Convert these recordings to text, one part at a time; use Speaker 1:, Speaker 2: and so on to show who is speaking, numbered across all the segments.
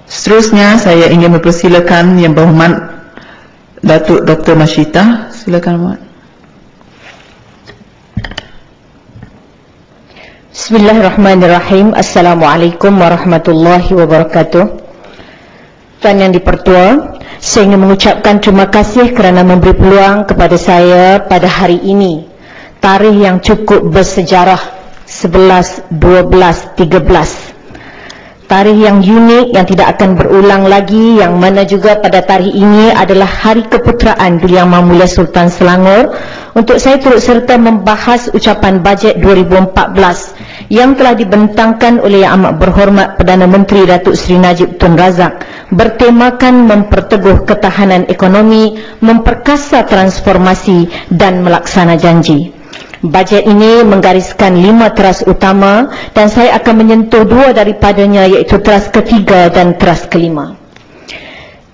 Speaker 1: Seterusnya saya ingin mempersilakan Yang Berhormat Datuk Dr. Masyita. Silakan, Mak.
Speaker 2: Bismillahirrahmanirrahim. Assalamualaikum warahmatullahi wabarakatuh. Tuan Yang Dipertua, saya ingin mengucapkan terima kasih kerana memberi peluang kepada saya pada hari ini, tarikh yang cukup bersejarah 11, 12, 13. Tarikh yang unik yang tidak akan berulang lagi, yang mana juga pada tarikh ini adalah Hari Keputeraan Duli Yang Maha Sultan Selangor, untuk saya turut serta membahas ucapan bajet 2014 yang telah dibentangkan oleh Yang Amat Berhormat Perdana Menteri Datuk Seri Najib Tun Razak, bertemakan memperteguh ketahanan ekonomi, memperkasa transformasi dan melaksana janji. Bajet ini menggariskan 5 teras utama dan saya akan menyentuh 2 daripadanya, iaitu teras ketiga dan teras kelima.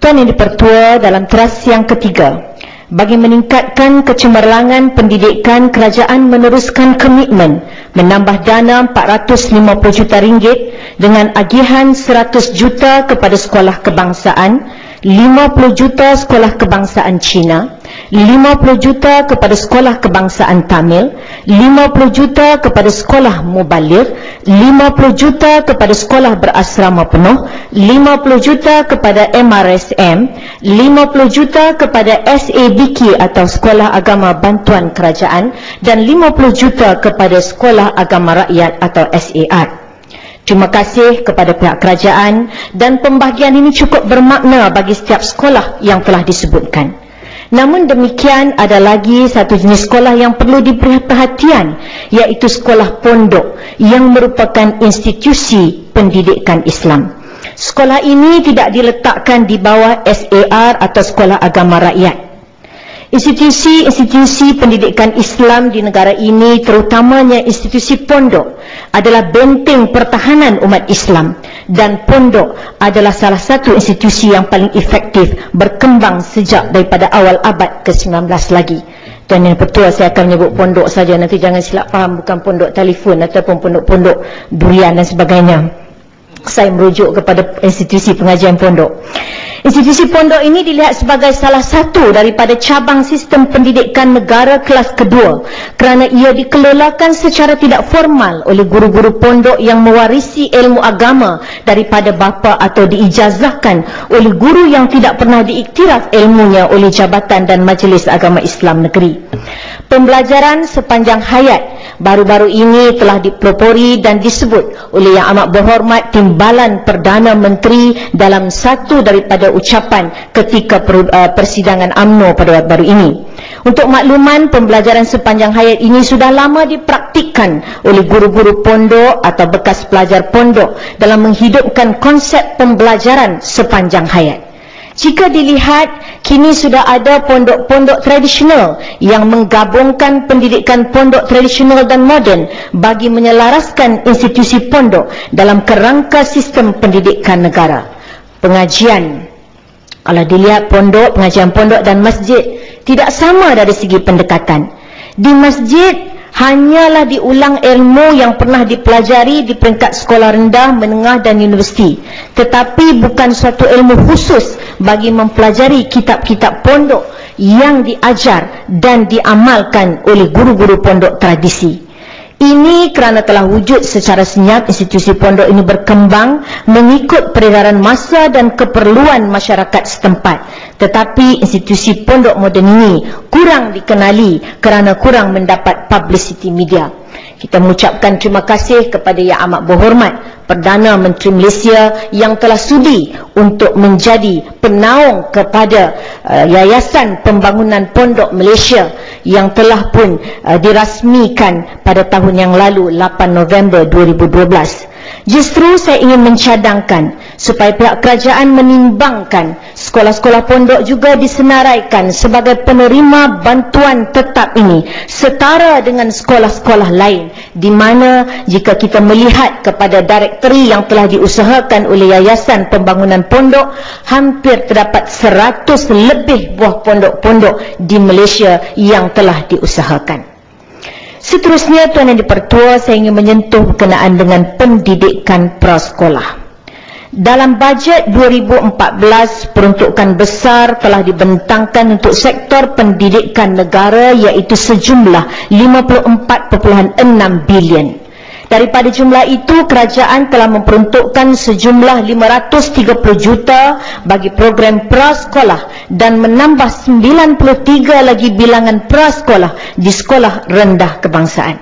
Speaker 2: Tuan Yang Dipertua, dalam teras yang ketiga, bagi meningkatkan kecemerlangan pendidikan, kerajaan meneruskan komitmen menambah dana 450 juta ringgit dengan agihan 100 juta kepada sekolah kebangsaan, 50 juta sekolah kebangsaan Cina, 50 juta kepada sekolah kebangsaan Tamil, 50 juta kepada sekolah mubaligh, 50 juta kepada sekolah berasrama penuh, 50 juta kepada MRSM, 50 juta kepada SABK atau Sekolah Agama Bantuan Kerajaan, dan 50 juta kepada Sekolah Agama Rakyat atau SAR. Terima kasih kepada pihak kerajaan, dan pembahagian ini cukup bermakna bagi setiap sekolah yang telah disebutkan. Namun demikian, ada lagi satu jenis sekolah yang perlu diberi perhatian, iaitu sekolah pondok yang merupakan institusi pendidikan Islam. Sekolah ini tidak diletakkan di bawah SAR atau Sekolah Agama Rakyat. Institusi-institusi pendidikan Islam di negara ini, terutamanya institusi pondok, adalah benteng pertahanan umat Islam, dan pondok adalah salah satu institusi yang paling efektif berkembang sejak daripada awal abad ke-19 lagi. Tuan Yang Dipertua, saya akan menyebut pondok saja, nanti jangan silap faham, bukan pondok telefon ataupun pondok-pondok durian dan sebagainya. Saya merujuk kepada institusi pengajian pondok. Institusi pondok ini dilihat sebagai salah satu daripada cabang sistem pendidikan negara kelas kedua, kerana ia dikelolakan secara tidak formal oleh guru-guru pondok yang mewarisi ilmu agama daripada bapa atau diijazahkan oleh guru yang tidak pernah diiktiraf ilmunya oleh Jabatan dan Majlis Agama Islam Negeri. Pembelajaran sepanjang hayat baru-baru ini telah dipelopori dan disebut oleh Yang Amat Berhormat Timbalan Perdana Menteri dalam satu daripada ucapan ketika persidangan UMNO pada baru ini. Untuk makluman, pembelajaran sepanjang hayat ini sudah lama dipraktikkan oleh guru-guru pondok atau bekas pelajar pondok dalam menghidupkan konsep pembelajaran sepanjang hayat. Jika dilihat, kini sudah ada pondok-pondok tradisional yang menggabungkan pendidikan pondok tradisional dan moden bagi menyelaraskan institusi pondok dalam kerangka sistem pendidikan negara. Pengajian, kalau dilihat pondok, pengajian pondok dan masjid tidak sama dari segi pendekatan. Di masjid hanyalah diulang ilmu yang pernah dipelajari di peringkat sekolah rendah, menengah dan universiti, tetapi bukan suatu ilmu khusus bagi mempelajari kitab-kitab pondok yang diajar dan diamalkan oleh guru-guru pondok tradisi. Ini kerana telah wujud secara senyap institusi pondok ini berkembang mengikut peredaran masa dan keperluan masyarakat setempat. Tetapi institusi pondok moden ini kurang dikenali kerana kurang mendapat publicity media. Kita mengucapkan terima kasih kepada Yang Amat Berhormat Perdana Menteri Malaysia yang telah sudi untuk menjadi penaung kepada Yayasan Pembangunan Pondok Malaysia yang telah pun dirasmikan pada tahun yang lalu, 8 November 2012. Justru saya ingin mencadangkan supaya pihak kerajaan menimbangkan sekolah-sekolah pondok juga disenaraikan sebagai penerima bantuan tetap ini setara dengan sekolah-sekolah lain, di mana jika kita melihat kepada direktori yang telah diusahakan oleh Yayasan Pembangunan Pondok, hampir terdapat 100 lebih buah pondok-pondok di Malaysia yang telah diusahakan. Seterusnya, Tuan Yang Dipertua, saya ingin menyentuh berkenaan dengan pendidikan prasekolah. Dalam bajet 2014, peruntukan besar telah dibentangkan untuk sektor pendidikan negara iaitu sejumlah 54.6 bilion. Daripada jumlah itu, kerajaan telah memperuntukkan sejumlah 530 juta bagi program prasekolah dan menambah 93 lagi bilangan prasekolah di sekolah rendah kebangsaan.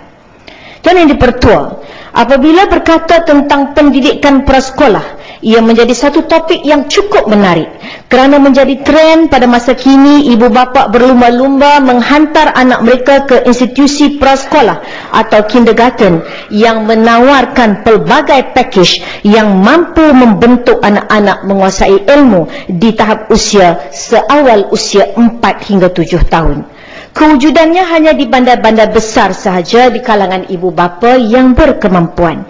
Speaker 2: Dan yang dipertua, apabila berkata tentang pendidikan prasekolah, ia menjadi satu topik yang cukup menarik kerana menjadi tren pada masa kini. Ibu bapa berlumba-lumba menghantar anak mereka ke institusi prasekolah atau kindergarten yang menawarkan pelbagai pakej yang mampu membentuk anak-anak menguasai ilmu di tahap usia seawal usia 4 hingga 7 tahun. Kewujudannya hanya di bandar-bandar besar sahaja di kalangan ibu bapa yang berkemampuan.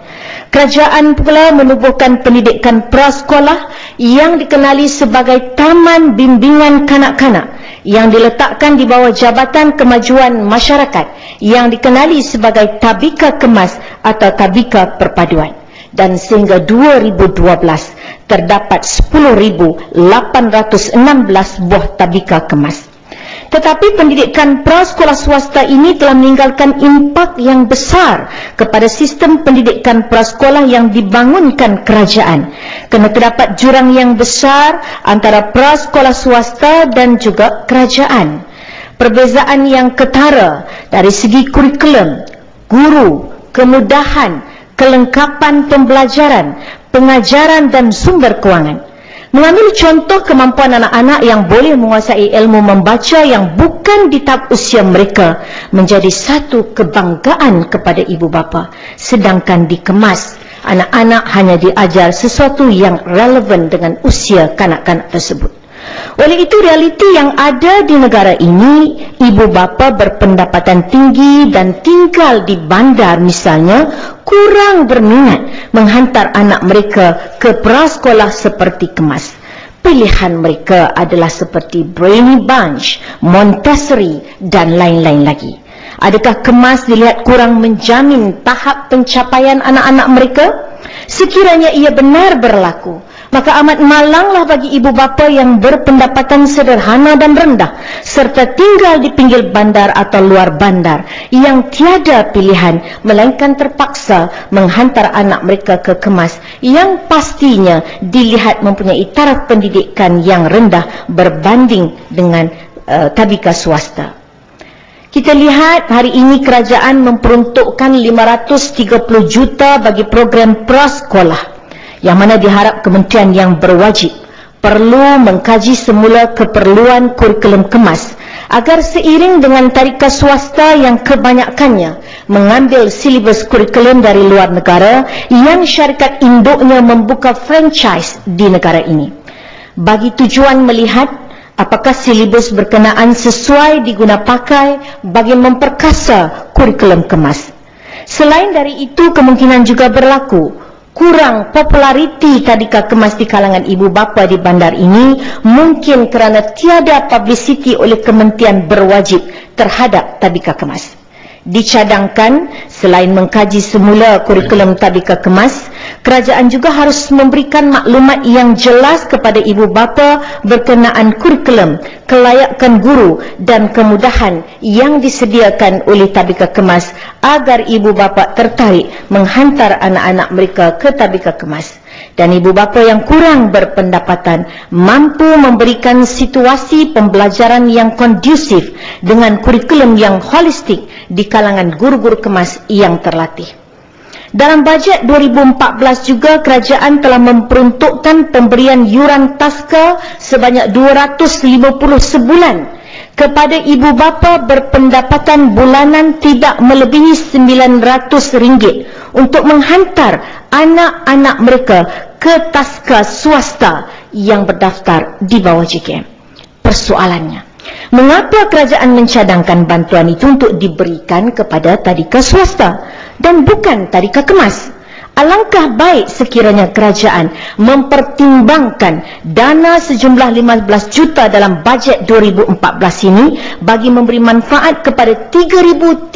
Speaker 2: Kerajaan pula menubuhkan pendidikan prasekolah yang dikenali sebagai Taman Bimbingan Kanak-kanak yang diletakkan di bawah Jabatan Kemajuan Masyarakat yang dikenali sebagai Tabika Kemas atau Tabika Perpaduan. Dan sehingga 2012 terdapat 10,816 buah Tabika Kemas. Tetapi pendidikan prasekolah swasta ini telah meninggalkan impak yang besar kepada sistem pendidikan prasekolah yang dibangunkan kerajaan, kerana terdapat jurang yang besar antara prasekolah swasta dan juga kerajaan. Perbezaan yang ketara dari segi kurikulum, guru, kemudahan, kelengkapan pembelajaran, pengajaran dan sumber kewangan. Mengambil contoh kemampuan anak-anak yang boleh menguasai ilmu membaca yang bukan di tahap usia mereka menjadi satu kebanggaan kepada ibu bapa. Sedangkan dikemas, anak-anak hanya diajar sesuatu yang relevan dengan usia kanak-kanak tersebut. Oleh itu, realiti yang ada di negara ini, ibu bapa berpendapatan tinggi dan tinggal di bandar misalnya, kurang berminat menghantar anak mereka ke prasekolah seperti kemas. Pilihan mereka adalah seperti Brainy Bunch, Montessori dan lain-lain lagi. Adakah kemas dilihat kurang menjamin tahap pencapaian anak-anak mereka? Sekiranya ia benar berlaku, maka amat malanglah bagi ibu bapa yang berpendapatan sederhana dan rendah serta tinggal di pinggir bandar atau luar bandar yang tiada pilihan melainkan terpaksa menghantar anak mereka ke kemas yang pastinya dilihat mempunyai taraf pendidikan yang rendah berbanding dengan tabika swasta. Kita lihat hari ini kerajaan memperuntukkan 530 juta bagi program prasekolah, yang mana diharap kementerian yang berwajib perlu mengkaji semula keperluan kurikulum kemas agar seiring dengan tadika swasta yang kebanyakannya mengambil silibus kurikulum dari luar negara yang syarikat induknya membuka franchise di negara ini, bagi tujuan melihat apakah silibus berkenaan sesuai digunapakai bagi memperkasa kurikulum kemas. Selain dari itu, kemungkinan juga berlaku kurang populariti tadika kemas di kalangan ibu bapa di bandar ini mungkin kerana tiada publicity oleh kementerian berwajib terhadap tadika kemas. Dicadangkan, selain mengkaji semula kurikulum tadika kemas, kerajaan juga harus memberikan maklumat yang jelas kepada ibu bapa berkenaan kurikulum, kelayakan guru dan kemudahan yang disediakan oleh tadika kemas agar ibu bapa tertarik menghantar anak-anak mereka ke tadika kemas. Dan ibu bapa yang kurang berpendapatan mampu memberikan situasi pembelajaran yang kondusif dengan kurikulum yang holistik di kalangan guru-guru kemas yang terlatih. Dalam bajet 2014 juga kerajaan telah memperuntukkan pemberian yuran taska sebanyak 250 sebulan kepada ibu bapa berpendapatan bulanan tidak melebihi RM900 untuk menghantar anak-anak mereka ke taska swasta yang berdaftar di bawah JKM. Persoalannya, mengapa kerajaan mencadangkan bantuan itu untuk diberikan kepada tadika swasta dan bukan tadika kemas? Alangkah baik sekiranya kerajaan mempertimbangkan dana sejumlah 15 juta dalam bajet 2014 ini bagi memberi manfaat kepada 3,334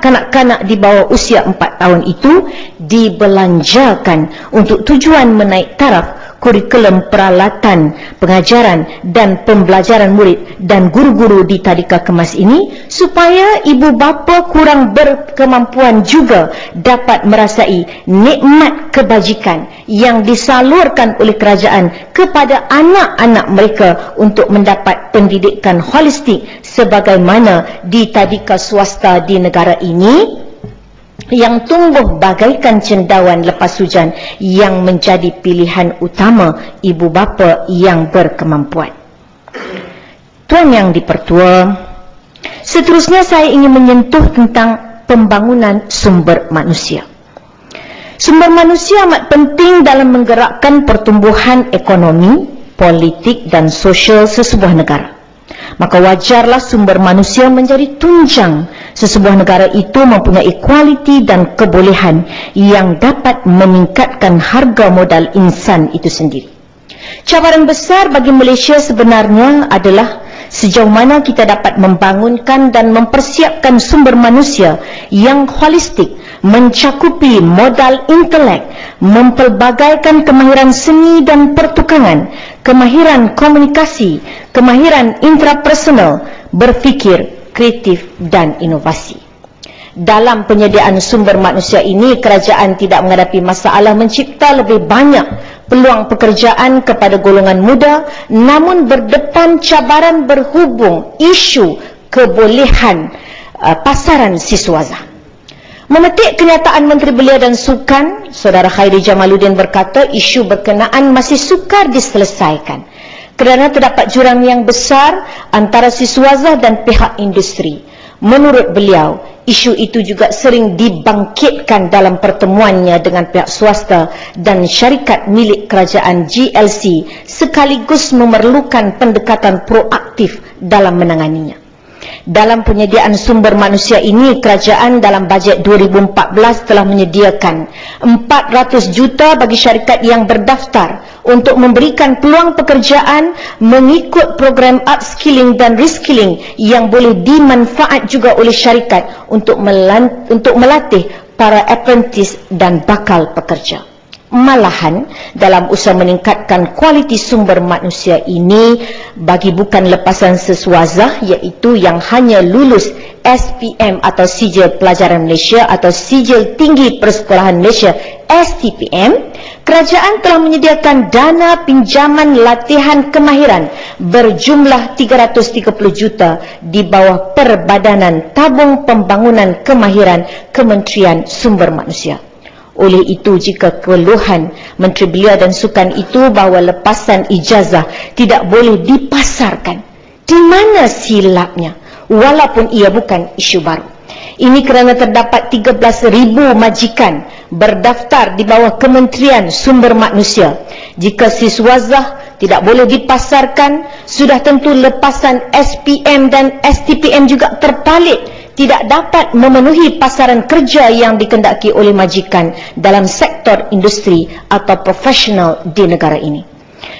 Speaker 2: kanak-kanak di bawah usia 4 tahun itu dibelanjakan untuk tujuan menaik taraf kurikulum peralatan pengajaran dan pembelajaran murid dan guru-guru di tadika kemas ini, supaya ibu bapa kurang berkemampuan juga dapat merasai nikmat kebajikan yang disalurkan oleh kerajaan kepada anak-anak mereka untuk mendapat pendidikan holistik sebagaimana di tadika swasta di negara ini yang tumbuh bagaikan cendawan lepas hujan yang menjadi pilihan utama ibu bapa yang berkemampuan. Tuan Yang Dipertua, seterusnya saya ingin menyentuh tentang pembangunan sumber manusia. Sumber manusia amat penting dalam menggerakkan pertumbuhan ekonomi, politik dan sosial sesebuah negara. Maka wajarlah sumber manusia menjadi tunjang sesebuah negara itu mempunyai kualiti dan kebolehan yang dapat meningkatkan harga modal insan itu sendiri. Cabaran besar bagi Malaysia sebenarnya adalah sejauh mana kita dapat membangunkan dan mempersiapkan sumber manusia yang holistik, mencakupi modal intelek, mempelbagaikan kemahiran seni dan pertukangan, kemahiran komunikasi, kemahiran intrapersonal, berfikir, kreatif dan inovasi. Dalam penyediaan sumber manusia ini, kerajaan tidak menghadapi masalah mencipta lebih banyak peluang pekerjaan kepada golongan muda, namun berdepan cabaran berhubung isu kebolehan pasaran siswaza. Memetik kenyataan Menteri Belia dan Sukan, Saudara Khairi Jamaluddin berkata isu berkenaan masih sukar diselesaikan kerana terdapat jurang yang besar antara siswaza dan pihak industri. Menurut beliau, isu itu juga sering dibangkitkan dalam pertemuannya dengan pihak swasta dan syarikat milik kerajaan GLC sekaligus memerlukan pendekatan proaktif dalam menanganinya. Dalam penyediaan sumber manusia ini, kerajaan dalam bajet 2014 telah menyediakan 400 juta bagi syarikat yang berdaftar untuk memberikan peluang pekerjaan mengikut program upskilling dan reskilling yang boleh dimanfaat juga oleh syarikat untuk melatih para apprentice dan bakal pekerja. Malahan, dalam usaha meningkatkan kualiti sumber manusia ini bagi bukan lepasan siswaza, iaitu yang hanya lulus SPM atau Sijil Pelajaran Malaysia atau Sijil Tinggi Persekolahan Malaysia STPM, kerajaan telah menyediakan dana pinjaman latihan kemahiran berjumlah 330 juta di bawah Perbadanan Tabung Pembangunan Kemahiran Kementerian Sumber Manusia. Oleh itu, jika keluhan Menteri Belia dan Sukan itu bahawa lepasan ijazah tidak boleh dipasarkan, di mana silapnya? Walaupun ia bukan isu baru. Ini kerana terdapat 13,000 majikan berdaftar di bawah Kementerian Sumber Manusia. Jika siswazah tidak boleh dipasarkan, sudah tentu lepasan SPM dan STPM juga terpalit, tidak dapat memenuhi pasaran kerja yang dikendaki oleh majikan dalam sektor industri atau profesional di negara ini.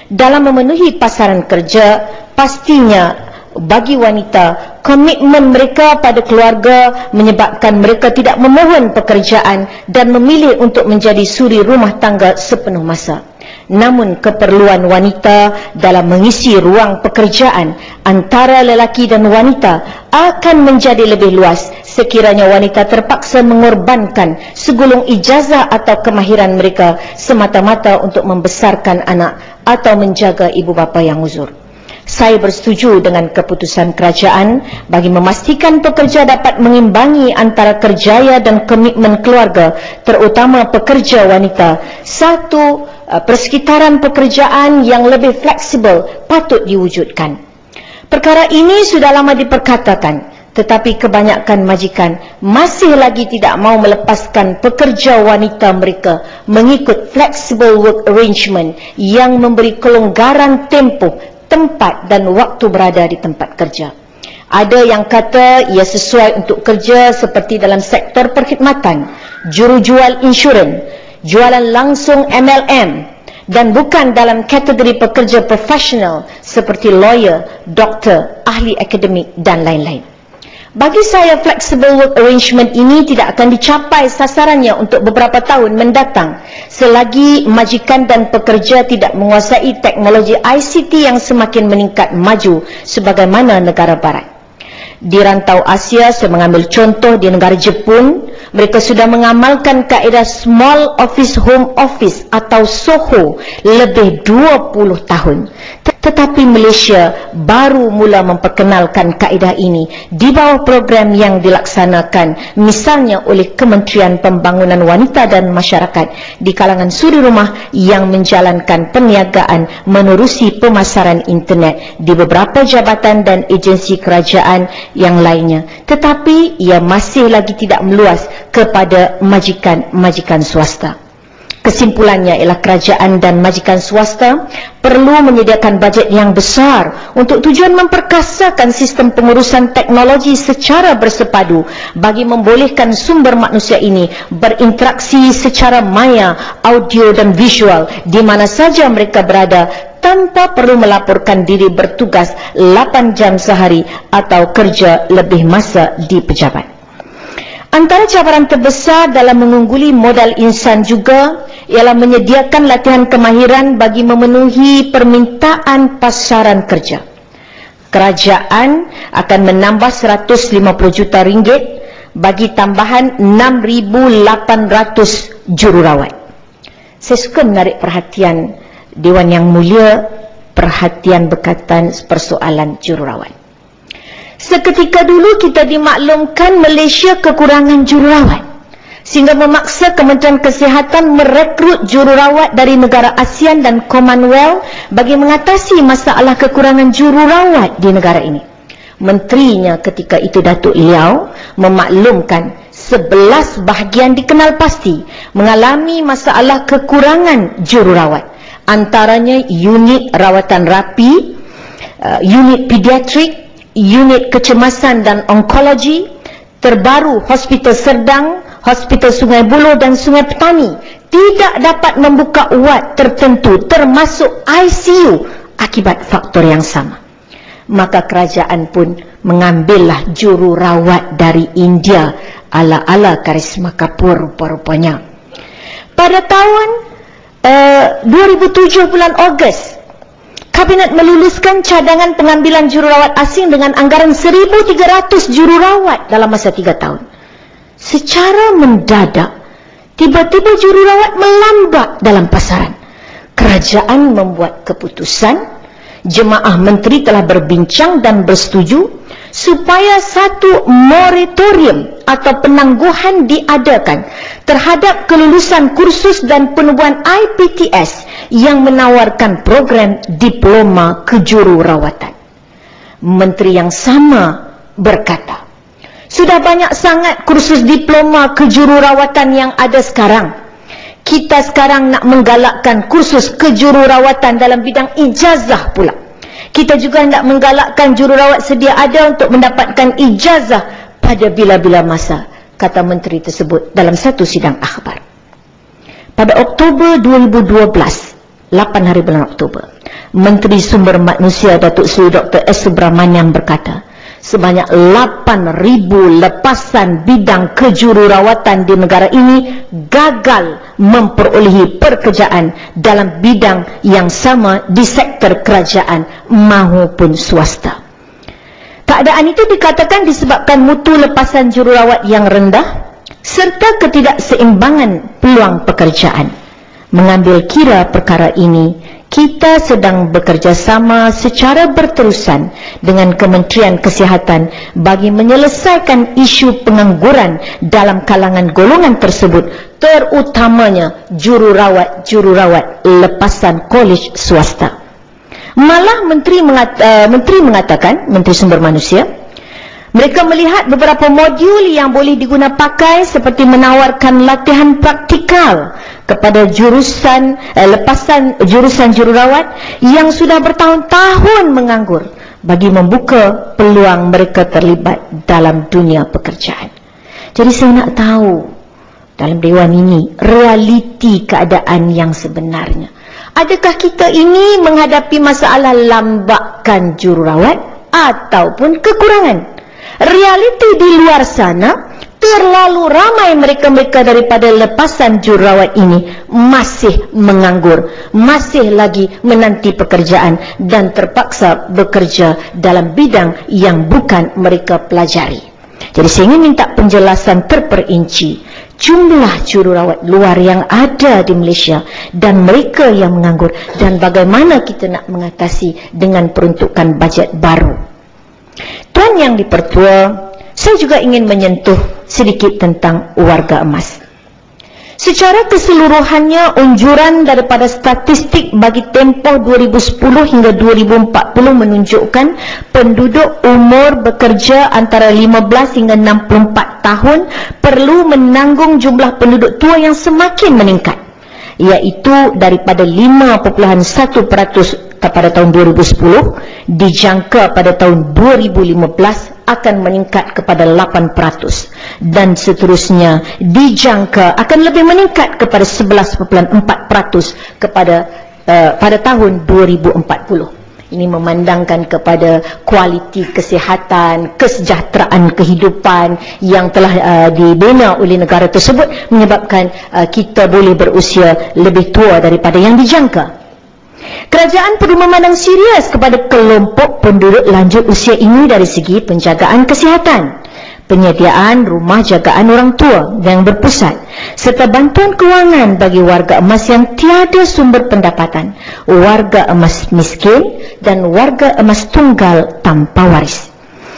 Speaker 2: Dalam memenuhi pasaran kerja, pastinya bagi wanita, komitmen mereka pada keluarga menyebabkan mereka tidak memohon pekerjaan dan memilih untuk menjadi suri rumah tangga sepenuh masa. Namun keperluan wanita dalam mengisi ruang pekerjaan antara lelaki dan wanita akan menjadi lebih luas sekiranya wanita terpaksa mengorbankan segulung ijazah atau kemahiran mereka semata-mata untuk membesarkan anak atau menjaga ibu bapa yang uzur. Saya bersetuju dengan keputusan kerajaan bagi memastikan pekerja dapat mengimbangi antara kerjaya dan komitmen keluarga, terutama pekerja wanita. Satu persekitaran pekerjaan yang lebih fleksibel patut diwujudkan. Perkara ini sudah lama diperkatakan, tetapi kebanyakan majikan masih lagi tidak mahu melepaskan pekerja wanita mereka mengikut flexible work arrangement yang memberi kelonggaran tempoh, tempat dan waktu berada di tempat kerja. Ada yang kata ia sesuai untuk kerja seperti dalam sektor perkhidmatan, jurujual insurans, jualan langsung MLM, dan bukan dalam kategori pekerja profesional seperti lawyer, doktor, ahli akademik dan lain-lain. Bagi saya, flexible work arrangement ini tidak akan dicapai sasarannya untuk beberapa tahun mendatang selagi majikan dan pekerja tidak menguasai teknologi ICT yang semakin meningkat maju sebagaimana negara barat. Di rantau Asia, saya mengambil contoh di negara Jepun, mereka sudah mengamalkan kaedah small office home office atau SOHO lebih 20 tahun. Tetapi Malaysia baru mula memperkenalkan kaedah ini di bawah program yang dilaksanakan misalnya oleh Kementerian Pembangunan Wanita dan Masyarakat di kalangan suri rumah yang menjalankan perniagaan menerusi pemasaran internet di beberapa jabatan dan agensi kerajaan yang lainnya. Tetapi ia masih lagi tidak meluas kepada majikan swasta. Kesimpulannya ialah kerajaan dan majikan swasta perlu menyediakan bajet yang besar untuk tujuan memperkasakan sistem pengurusan teknologi secara bersepadu bagi membolehkan sumber manusia ini berinteraksi secara maya, audio dan visual di mana saja mereka berada tanpa perlu melaporkan diri bertugas 8 jam sehari atau kerja lebih masa di pejabat. Antara cabaran terbesar dalam mengungguli modal insan juga ialah menyediakan latihan kemahiran bagi memenuhi permintaan pasaran kerja. Kerajaan akan menambah 150 juta ringgit bagi tambahan 6,800 jururawat. Saya suka menarik perhatian Dewan Yang Mulia perhatian berkaitan persoalan jururawat. Seketika dulu kita dimaklumkan Malaysia kekurangan jururawat, sehingga memaksa Kementerian Kesihatan merekrut jururawat dari negara ASEAN dan Commonwealth bagi mengatasi masalah kekurangan jururawat di negara ini. Menterinya ketika itu Datuk Liau memaklumkan 11 bahagian dikenal pasti mengalami masalah kekurangan jururawat, antaranya unit rawatan rapi, unit pediatrik, unit kecemasan dan onkologi, terbaru Hospital Serdang, Hospital Sungai Buloh dan Sungai Petani tidak dapat membuka wad tertentu termasuk ICU akibat faktor yang sama. Maka kerajaan pun mengambillah jururawat dari India ala-ala Karisma Kapoor rupa-rupanya. Pada tahun 2007 bulan Ogos, Kabinet meluluskan cadangan pengambilan jururawat asing dengan anggaran 1,300 jururawat dalam masa 3 tahun. Secara mendadak, tiba-tiba jururawat melambat dalam pasaran. Kerajaan membuat keputusan, jemaah menteri telah berbincang dan bersetuju supaya satu moratorium atau penangguhan diadakan terhadap kelulusan kursus dan penubuhan IPTS yang menawarkan program diploma kejururawatan. Menteri yang sama berkata, sudah banyak sangat kursus diploma kejururawatan yang ada sekarang. Kita sekarang nak menggalakkan kursus kejururawatan dalam bidang ijazah pula. Kita juga hendak menggalakkan jururawat sedia ada untuk mendapatkan ijazah pada bila-bila masa, kata menteri tersebut dalam satu sidang akhbar. Pada Oktober 2012, 8 hari bulan Oktober, Menteri Sumber Manusia Datuk Seri Dr. S. Subramaniam berkata, sebanyak 8,000 lepasan bidang kejururawatan di negara ini gagal memperolehi pekerjaan dalam bidang yang sama di sektor kerajaan maupun swasta. Keadaan itu dikatakan disebabkan mutu lepasan jururawat yang rendah serta ketidakseimbangan peluang pekerjaan. Mengambil kira perkara ini, kita sedang bekerjasama secara berterusan dengan Kementerian Kesihatan bagi menyelesaikan isu pengangguran dalam kalangan golongan tersebut, terutamanya jururawat lepasan kolej swasta. Malah Menteri mengatakan, Menteri Sumber Manusia, mereka melihat beberapa modul yang boleh digunakan pakai seperti menawarkan latihan praktikal kepada jurusan lepasan jurusan jururawat yang sudah bertahun-tahun menganggur bagi membuka peluang mereka terlibat dalam dunia pekerjaan. Jadi saya nak tahu dalam dewan ini realiti keadaan yang sebenarnya. Adakah kita ini menghadapi masalah lambakan jururawat ataupun kekurangan? Realiti di luar sana, terlalu ramai mereka-mereka daripada lepasan jururawat ini masih menganggur, masih lagi menanti pekerjaan dan terpaksa bekerja dalam bidang yang bukan mereka pelajari. Jadi saya ingin minta penjelasan terperinci jumlah jururawat luar yang ada di Malaysia dan mereka yang menganggur, dan bagaimana kita nak mengatasi dengan peruntukan bajet baru. Tuan Yang di-Pertua, saya juga ingin menyentuh sedikit tentang warga emas. Secara keseluruhannya, unjuran daripada statistik bagi tempoh 2010 hingga 2040 menunjukkan penduduk umur bekerja antara 15 hingga 64 tahun perlu menanggung jumlah penduduk tua yang semakin meningkat, iaitu daripada 5.1% pada tahun 2010 dijangka pada tahun 2015 akan meningkat kepada 8% dan seterusnya dijangka akan lebih meningkat kepada 11.4% pada tahun 2040. Ini memandangkan kepada kualiti kesihatan, kesejahteraan kehidupan yang telah dibina oleh negara tersebut menyebabkan kita boleh berusia lebih tua daripada yang dijangka. Kerajaan perlu memandang serius kepada kelompok penduduk lanjut usia ini dari segi penjagaan kesihatan, penyediaan rumah jagaan orang tua yang berpusat, serta bantuan kewangan bagi warga emas yang tiada sumber pendapatan, warga emas miskin dan warga emas tunggal tanpa waris.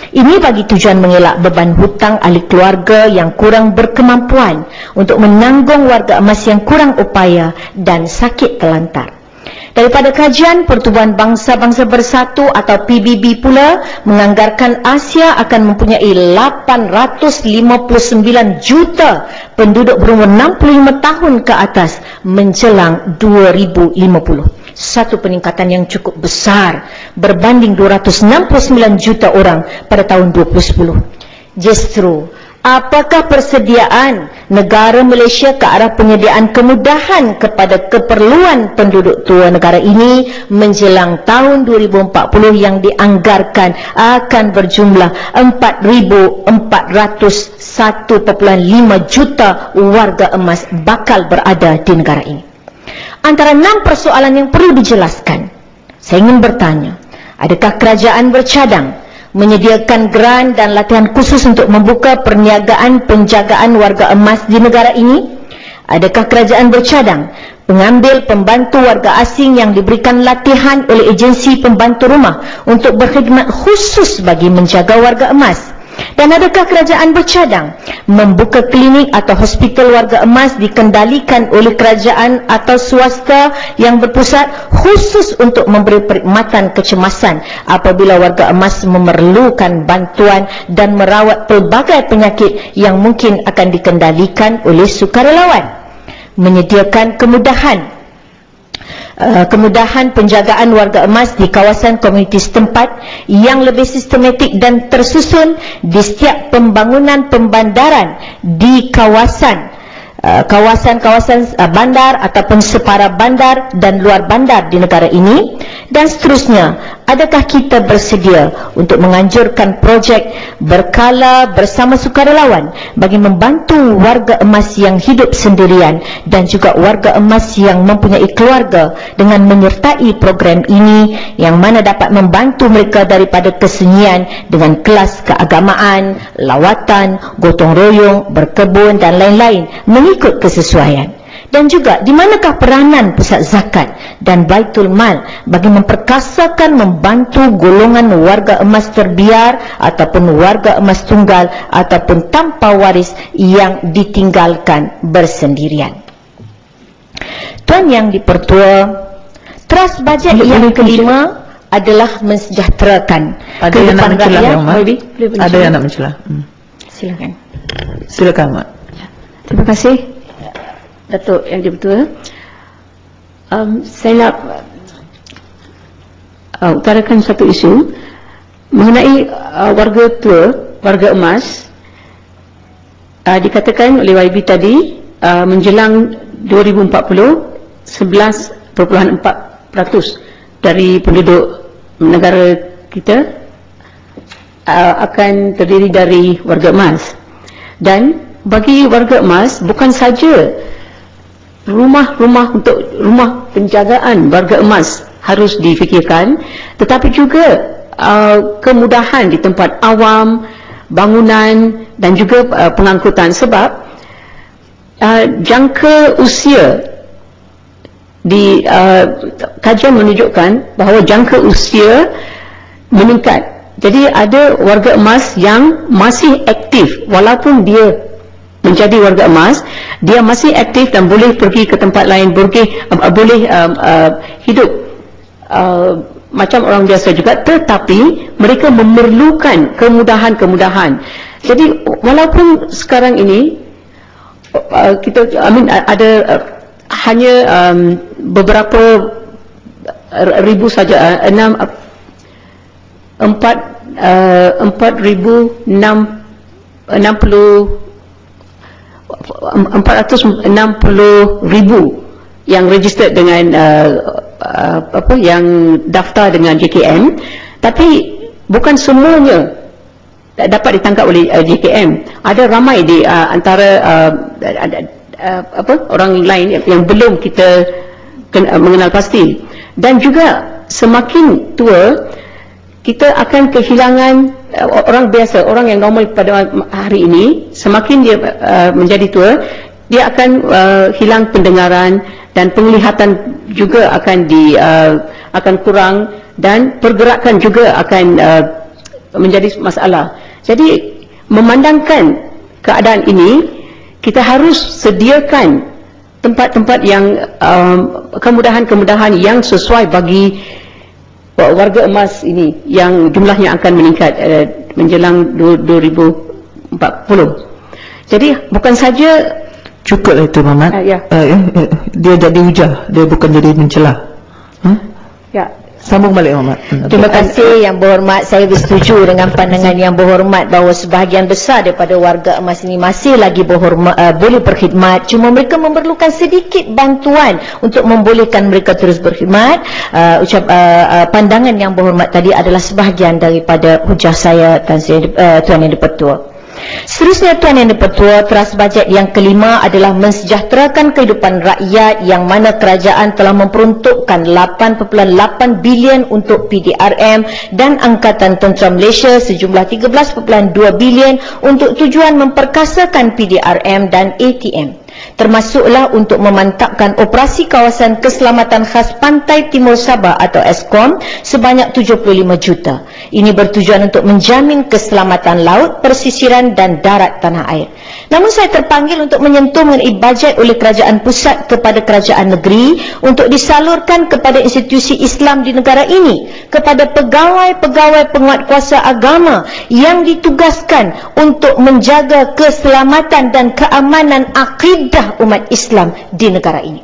Speaker 2: Ini bagi tujuan mengelak beban hutang ahli keluarga yang kurang berkemampuan untuk menanggung warga emas yang kurang upaya dan sakit terlantar. Daripada kajian Pertubuhan Bangsa-Bangsa Bersatu atau PBB pula menganggarkan Asia akan mempunyai 859 juta penduduk berumur 65 tahun ke atas menjelang 2050. Satu peningkatan yang cukup besar berbanding 269 juta orang pada tahun 2010. Justru, apakah persediaan negara Malaysia ke arah penyediaan kemudahan kepada keperluan penduduk tua negara ini menjelang tahun 2040 yang dianggarkan akan berjumlah 4,401.5 juta warga emas bakal berada di negara ini? Antara 6 persoalan yang perlu dijelaskan, saya ingin bertanya, adakah kerajaan bercadang menyediakan geran dan latihan khusus untuk membuka perniagaan penjagaan warga emas di negara ini? Adakah kerajaan bercadang mengambil pembantu warga asing yang diberikan latihan oleh agensi pembantu rumah untuk berkhidmat khusus bagi menjaga warga emas? Dan adakah kerajaan bercadang membuka klinik atau hospital warga emas dikendalikan oleh kerajaan atau swasta yang berpusat khusus untuk memberi perkhidmatan kecemasan apabila warga emas memerlukan bantuan dan merawat pelbagai penyakit yang mungkin akan dikendalikan oleh sukarelawan? Menyediakan kemudahan penjagaan warga emas di kawasan komuniti setempat yang lebih sistematik dan tersusun di setiap pembangunan pembandaran di kawasan bandar ataupun separa bandar dan luar bandar di negara ini, dan seterusnya. Adakah kita bersedia untuk menganjurkan projek berkala bersama sukarelawan bagi membantu warga emas yang hidup sendirian dan juga warga emas yang mempunyai keluarga dengan menyertai program ini yang mana dapat membantu mereka daripada kesunyian dengan kelas keagamaan, lawatan, gotong royong, berkebun dan lain-lain mengikut kesesuaian? Dan juga di manakah peranan pusat zakat dan baitul mal bagi memperkasakan membantu golongan warga emas terbiar ataupun warga emas tunggal ataupun tanpa waris yang ditinggalkan bersendirian? Tuan Yang di-Pertua, trust bajet yang kelima adalah mensejahterakan kehidupan rakyat.
Speaker 1: Ada yang nak mencelah?
Speaker 2: Silakan.
Speaker 1: Silakan, Mak.
Speaker 3: Terima kasih, Datuk Yang di-Pertua. Saya nak utarakan satu isu. mengenai warga tua, warga emas, dikatakan oleh YB tadi, menjelang 2040, 11.4% dari penduduk negara kita akan terdiri dari warga emas. Dan bagi warga emas, bukan saja rumah-rumah untuk rumah penjagaan warga emas harus difikirkan, tetapi juga kemudahan di tempat awam, bangunan dan juga pengangkutan, sebab jangka usia di kajian menunjukkan bahawa jangka usia meningkat. Jadi ada warga emas yang masih aktif walaupun dia menjadi warga emas, dia masih aktif dan boleh pergi ke tempat lain, boleh hidup macam orang biasa juga, tetapi mereka memerlukan kemudahan-kemudahan. Jadi walaupun sekarang ini kita ada hanya beberapa ribu saja, 460,000 yang registered dengan yang daftar dengan JKM, tapi bukan semuanya dapat ditangkap oleh JKM. Ada ramai di antara orang lain yang belum kita mengenal pasti. Dan juga semakin tua, kita akan kehilangan orang biasa, orang yang normal pada hari ini, semakin dia menjadi tua, dia akan hilang pendengaran dan penglihatan juga akan kurang, dan pergerakan juga akan menjadi masalah. Jadi memandangkan keadaan ini, kita harus sediakan tempat-tempat yang kemudahan-kemudahan yang sesuai bagi warga emas ini yang jumlahnya akan meningkat menjelang 2040. Jadi bukan saja
Speaker 1: cukuplah itu, Mamat. Dia jadi hujah, dia bukan jadi mencelah.
Speaker 3: Ya.
Speaker 1: Sambung balik, Mamat.
Speaker 2: Terima kasih Yang Berhormat. Saya bersetuju dengan pandangan Yang Berhormat bahawa sebahagian besar daripada warga emas ini masih lagi boleh berkhidmat, cuma mereka memerlukan sedikit bantuan untuk membolehkan mereka terus berkhidmat. Pandangan Yang Berhormat tadi adalah sebahagian daripada hujah saya, Tuan Yang di-Pertua. Seterusnya, Tuan Yang di-Pertua, teras bajet yang kelima adalah mensejahterakan kehidupan rakyat, yang mana kerajaan telah memperuntukkan 8.8 bilion untuk PDRM dan Angkatan Tentera Malaysia sejumlah 13.2 bilion untuk tujuan memperkasakan PDRM dan ATM. Termasuklah untuk memantapkan operasi kawasan keselamatan khas Pantai Timur Sabah atau ESKOM sebanyak 75 juta. Ini bertujuan untuk menjamin keselamatan laut, persisiran dan darat tanah air. Namun saya terpanggil untuk menyentuh mengenai bajet oleh kerajaan pusat kepada kerajaan negeri untuk disalurkan kepada institusi Islam di negara ini, kepada pegawai-pegawai penguatkuasa agama yang ditugaskan untuk menjaga keselamatan dan keamanan akidah umat Islam di negara ini.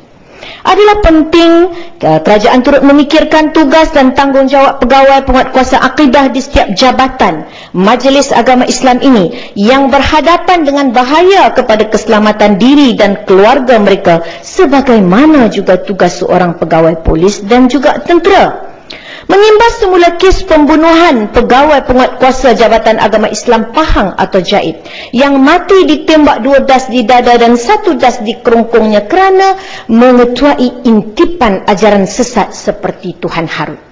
Speaker 2: Adalah penting kerajaan turut memikirkan tugas dan tanggungjawab pegawai penguatkuasa akidah di setiap jabatan Majlis Agama Islam ini yang berhadapan dengan bahaya kepada keselamatan diri dan keluarga mereka, sebagaimana juga tugas seorang pegawai polis dan juga tentera. Mengimbas semula kes pembunuhan pegawai penguatkuasa Jabatan Agama Islam Pahang atau Jaib yang mati ditembak 2 das di dada dan 1 das di kerongkongnya kerana mengetuai intipan ajaran sesat seperti Tuhan Harut.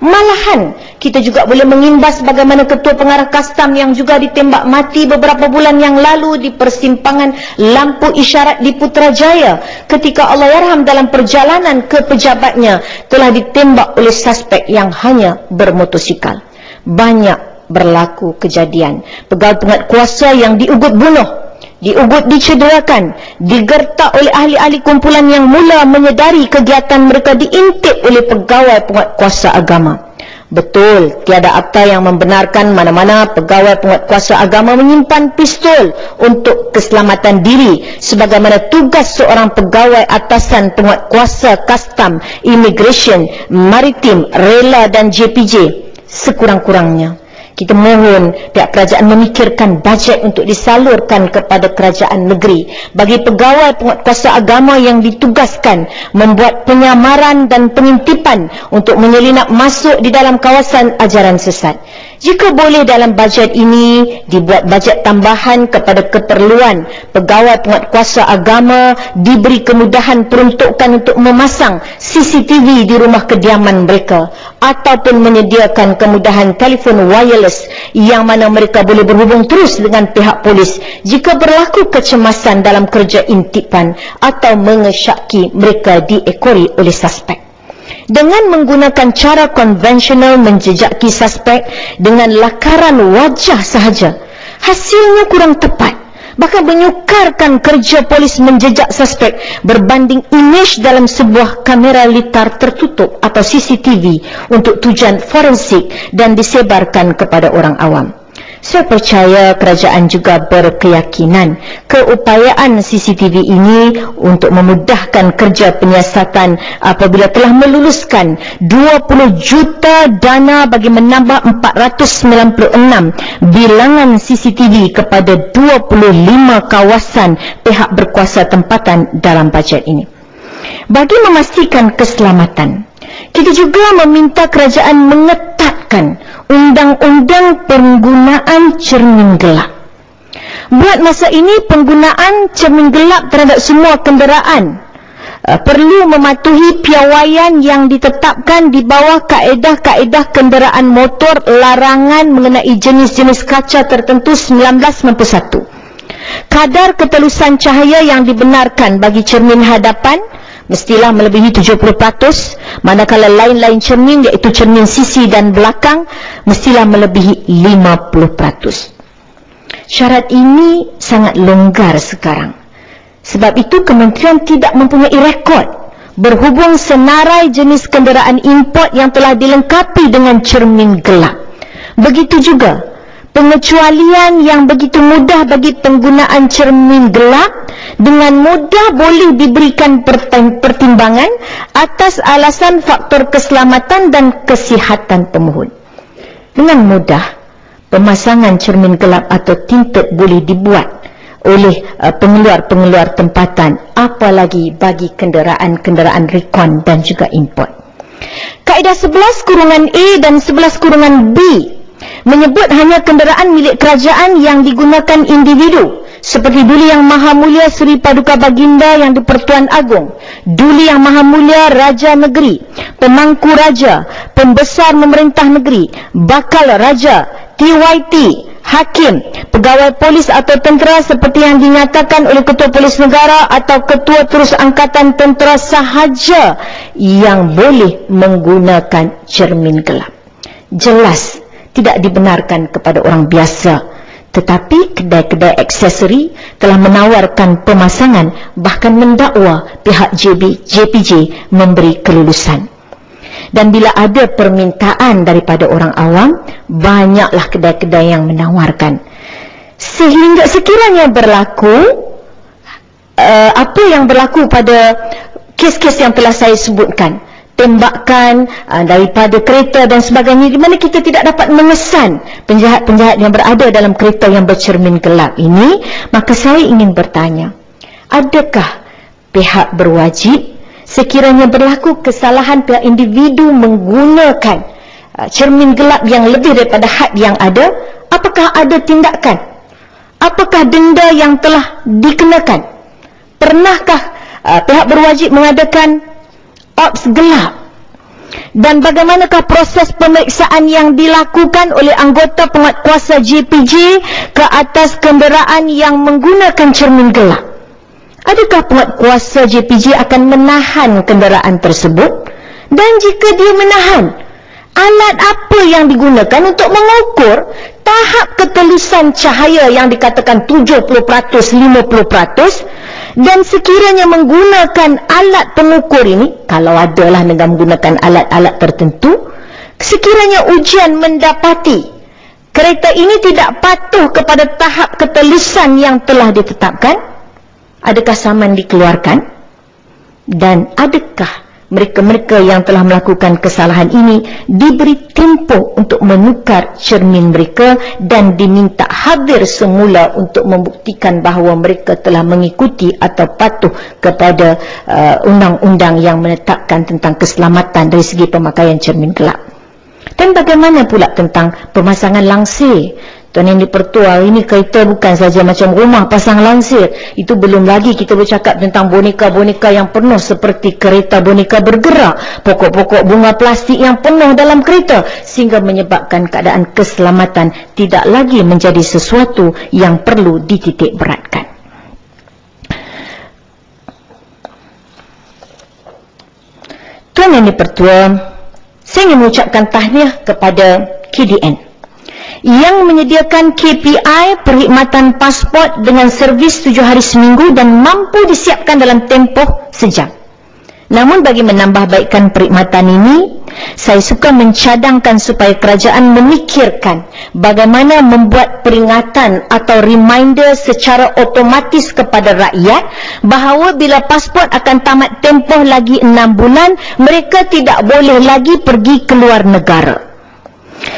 Speaker 2: Malahan kita juga boleh mengimbas bagaimana Ketua Pengarah Kastam yang juga ditembak mati beberapa bulan yang lalu di persimpangan lampu isyarat di Putrajaya ketika Allahyarham dalam perjalanan ke pejabatnya telah ditembak oleh suspek yang hanya bermotosikal. Banyak berlaku kejadian pegawai penguatkuasa yang diugut bunuh, diugut dicederakan, digertak oleh ahli-ahli kumpulan yang mula menyedari kegiatan mereka diintip oleh pegawai penguatkuasa agama. Betul, tiada akta yang membenarkan mana-mana pegawai penguatkuasa agama menyimpan pistol untuk keselamatan diri sebagaimana tugas seorang pegawai atasan penguatkuasa kastam, imigresen, maritim, rela dan JPJ. Sekurang-kurangnya Kita mohon pihak kerajaan memikirkan bajet untuk disalurkan kepada kerajaan negeri bagi pegawai penguatkuasa agama yang ditugaskan membuat penyamaran dan pengintipan untuk menyelinap masuk di dalam kawasan ajaran sesat. Jika boleh dalam bajet ini dibuat bajet tambahan kepada keperluan pegawai penguatkuasa agama, diberi kemudahan peruntukan untuk memasang CCTV di rumah kediaman mereka ataupun menyediakan kemudahan telefon wireless yang mana mereka boleh berhubung terus dengan pihak polis jika berlaku kecemasan dalam kerja intipan atau mengesyaki mereka diekori oleh suspek. Dengan menggunakan cara konvensional menjejaki suspek dengan lakaran wajah sahaja, hasilnya kurang tepat, bahkan menyukarkan kerja polis menjejak suspek berbanding imej dalam sebuah kamera litar tertutup atau CCTV untuk tujuan forensik dan disebarkan kepada orang awam. Saya percaya kerajaan juga berkeyakinan keupayaan CCTV ini untuk memudahkan kerja penyiasatan apabila telah meluluskan 20 juta dana bagi menambah 496 bilangan CCTV kepada 25 kawasan pihak berkuasa tempatan dalam bajet ini. Bagi memastikan keselamatan, kita juga meminta kerajaan mengetatkan undang-undang penggunaan cermin gelap. Buat masa ini, penggunaan cermin gelap terhadap semua kenderaan perlu mematuhi piawaian yang ditetapkan di bawah kaedah-kaedah kenderaan motor larangan mengenai jenis-jenis kaca tertentu 1991. Kadar ketelusan cahaya yang dibenarkan bagi cermin hadapan mestilah melebihi 70%, manakala lain-lain cermin iaitu cermin sisi dan belakang mestilah melebihi 50%. Syarat ini sangat longgar sekarang. Sebab itu kementerian tidak mempunyai rekod berhubung senarai jenis kenderaan import yang telah dilengkapi dengan cermin gelap. Begitu juga pengecualian yang begitu mudah bagi penggunaan cermin gelap dengan mudah boleh diberikan pertimbangan atas alasan faktor keselamatan dan kesihatan pemohon. Dengan mudah, pemasangan cermin gelap atau tinted boleh dibuat oleh pengeluar-pengeluar tempatan, apalagi bagi kenderaan-kenderaan recon dan juga import. Kaedah 11(a) dan 11(b) menyebut hanya kenderaan milik kerajaan yang digunakan individu seperti Duli Yang Maha Mulia Seri Paduka Baginda Yang di-Pertuan Agong, Duli Yang Maha Mulia Raja Negeri, Pemangku Raja, Pembesar Memerintah Negeri, Bakal Raja, TYT, Hakim, Pegawai Polis atau Tentera seperti yang dinyatakan oleh Ketua Polis Negara atau Ketua Terus Angkatan Tentera sahaja yang boleh menggunakan cermin gelap. Jelas tidak dibenarkan kepada orang biasa, tetapi kedai-kedai aksesori telah menawarkan pemasangan, bahkan mendakwa pihak JPJ memberi kelulusan. Dan bila ada permintaan daripada orang awam, banyaklah kedai-kedai yang menawarkan. Sehingga sekiranya berlaku apa yang berlaku pada kes-kes yang telah saya sebutkan, tembakan daripada kereta dan sebagainya, di mana kita tidak dapat mengesan penjahat-penjahat yang berada dalam kereta yang bercermin gelap ini, maka saya ingin bertanya, adakah pihak berwajib sekiranya berlaku kesalahan pihak individu menggunakan cermin gelap yang lebih daripada had yang ada, apakah ada tindakan? Apakah denda yang telah dikenakan? Pernahkah pihak berwajib mengadakan ops gelap? Dan bagaimanakah proses pemeriksaan yang dilakukan oleh anggota penguatkuasa JPJ ke atas kenderaan yang menggunakan cermin gelap? Adakah penguatkuasa JPJ akan menahan kenderaan tersebut? Dan jika dia menahan, alat apa yang digunakan untuk mengukur tahap ketelusan cahaya yang dikatakan 70%, 50%? Dan sekiranya menggunakan alat pengukur ini, kalau adalah negara menggunakan alat-alat tertentu, sekiranya ujian mendapati kereta ini tidak patuh kepada tahap ketelusan yang telah ditetapkan, adakah saman dikeluarkan? Dan adakah Mereka-mereka yang telah melakukan kesalahan ini diberi tempoh untuk menukar cermin mereka dan diminta hadir semula untuk membuktikan bahawa mereka telah mengikuti atau patuh kepada undang-undang yang menetapkan tentang keselamatan dari segi pemakaian cermin gelap. Dan bagaimana pula tentang pemasangan langsir? Tuan Yang di-Pertua, ini kita bukan saja macam rumah pasang langsir. Itu belum lagi kita bercakap tentang boneka-boneka yang penuh seperti kereta boneka bergerak, pokok-pokok bunga plastik yang penuh dalam kereta, sehingga menyebabkan keadaan keselamatan tidak lagi menjadi sesuatu yang perlu dititik beratkan. Tuan Yang di-Pertua, saya ingin mengucapkan tahniah kepada KDN yang menyediakan KPI perkhidmatan pasport dengan servis 7 hari seminggu dan mampu disiapkan dalam tempoh sejam. Namun bagi menambahbaikkan perkhidmatan ini, saya suka mencadangkan supaya kerajaan memikirkan bagaimana membuat peringatan atau reminder secara otomatis kepada rakyat bahawa bila pasport akan tamat tempoh lagi 6 bulan, mereka tidak boleh lagi pergi keluar negara.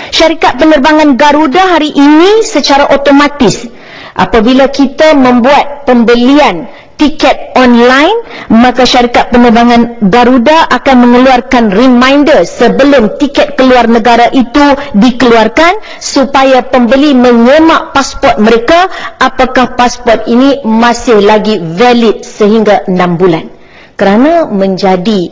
Speaker 2: Syarikat penerbangan Garuda hari ini secara otomatis, apabila kita membuat pembelian tiket online, maka syarikat penerbangan Garuda akan mengeluarkan reminder sebelum tiket keluar negara itu dikeluarkan supaya pembeli menyemak pasport mereka apakah pasport ini masih lagi valid sehingga 6 bulan. Kerana menjadi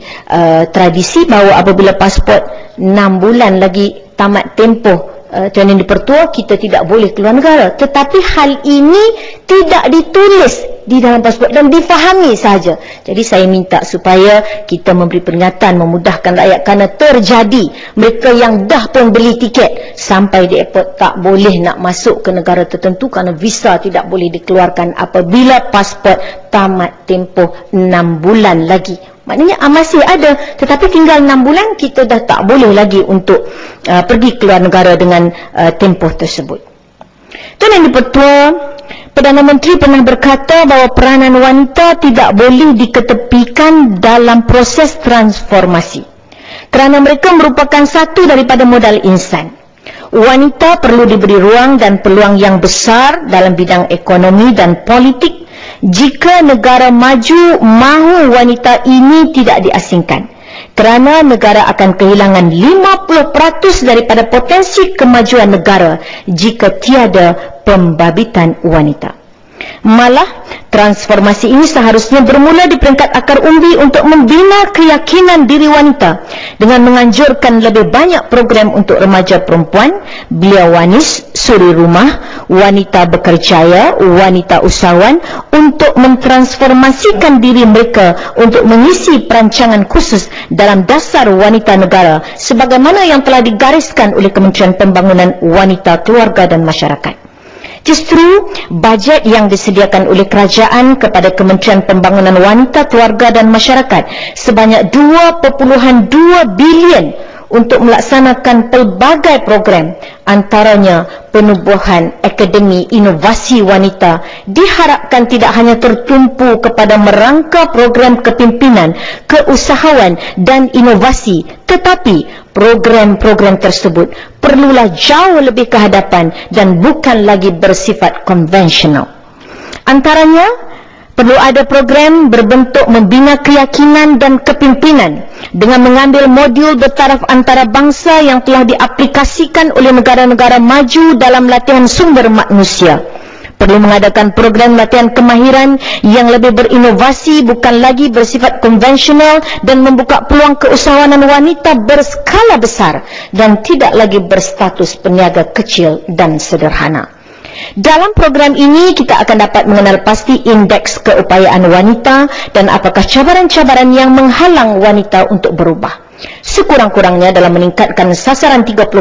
Speaker 2: tradisi bahawa apabila pasport 6 bulan lagi tamat tempoh Tuan Yang di-Pertua, kita tidak boleh keluar negara. Tetapi hal ini tidak ditulis di dalam pasport dan difahami sahaja. Jadi saya minta supaya kita memberi peringatan, memudahkan rakyat, kerana terjadi mereka yang dah pun beli tiket sampai di airport tak boleh nak masuk ke negara tertentu kerana visa tidak boleh dikeluarkan apabila pasport tamat tempoh 6 bulan lagi. Maknanya masih ada, tetapi tinggal 6 bulan kita dah tak boleh lagi untuk pergi keluar negara dengan tempoh tersebut. Tuan Yang di-Pertua, Perdana Menteri pernah berkata bahawa peranan wanita tidak boleh diketepikan dalam proses transformasi kerana mereka merupakan satu daripada modal insan. Wanita perlu diberi ruang dan peluang yang besar dalam bidang ekonomi dan politik jika negara maju mahu wanita ini tidak diasingkan, kerana negara akan kehilangan 50% daripada potensi kemajuan negara jika tiada pembabitan wanita. Malah, transformasi ini seharusnya bermula di peringkat akar umbi untuk membina keyakinan diri wanita dengan menganjurkan lebih banyak program untuk remaja perempuan, belia wanis, suri rumah, wanita berkerjaya, wanita usahawan untuk mentransformasikan diri mereka untuk mengisi perancangan khusus dalam dasar wanita negara sebagaimana yang telah digariskan oleh Kementerian Pembangunan Wanita, Keluarga dan Masyarakat. Justru bajet yang disediakan oleh kerajaan kepada Kementerian Pembangunan Wanita, Keluarga dan Masyarakat sebanyak 2.2 bilion untuk melaksanakan pelbagai program, antaranya penubuhan Akademi Inovasi Wanita, diharapkan tidak hanya tertumpu kepada merangka program kepimpinan, keusahawan dan inovasi, tetapi program-program tersebut perlulah jauh lebih ke hadapan dan bukan lagi bersifat konvensional. Antaranya, perlu ada program berbentuk membina keyakinan dan kepimpinan dengan mengambil modul bertaraf antarabangsa yang telah diaplikasikan oleh negara-negara maju dalam latihan sumber manusia. Perlu mengadakan program latihan kemahiran yang lebih berinovasi, bukan lagi bersifat konvensional, dan membuka peluang keusahawanan wanita berskala besar dan tidak lagi berstatus peniaga kecil dan sederhana. Dalam program ini, kita akan dapat mengenal pasti indeks keupayaan wanita dan apakah cabaran-cabaran yang menghalang wanita untuk berubah. Sekurang-kurangnya dalam meningkatkan sasaran 30%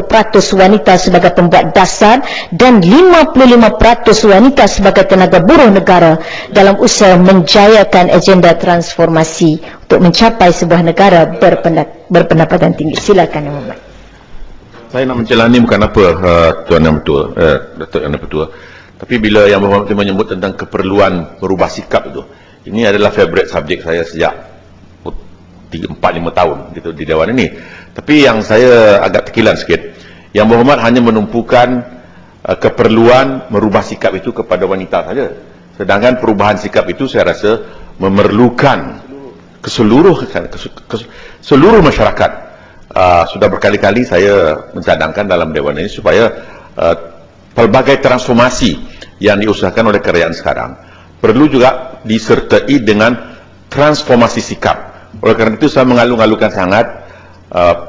Speaker 2: wanita sebagai pembuat dasar dan 55% wanita sebagai tenaga buruh negara dalam usaha menjayakan agenda transformasi untuk mencapai sebuah negara berpendapatan tinggi. Silakan, Yang Berhormat.
Speaker 4: Saya nak mencelani bukan apa Tuan Yang Bertua, Datuk Yang Bertua. Tapi bila Yang Berhormat menyebut tentang keperluan berubah sikap itu, ini adalah favourite subjek saya sejak 4-5 tahun gitu di Dewan ini. Tapi yang saya agak tekilan sikit, Yang Berhormat hanya menumpukan keperluan merubah sikap itu kepada wanita saja. Sedangkan perubahan sikap itu saya rasa memerlukan seluruh masyarakat. Sudah berkali-kali saya mencadangkan dalam Dewan ini supaya pelbagai transformasi yang diusahakan oleh kerajaan sekarang perlu juga disertai dengan transformasi sikap. Oleh karena itu saya mengalu-alukan sangat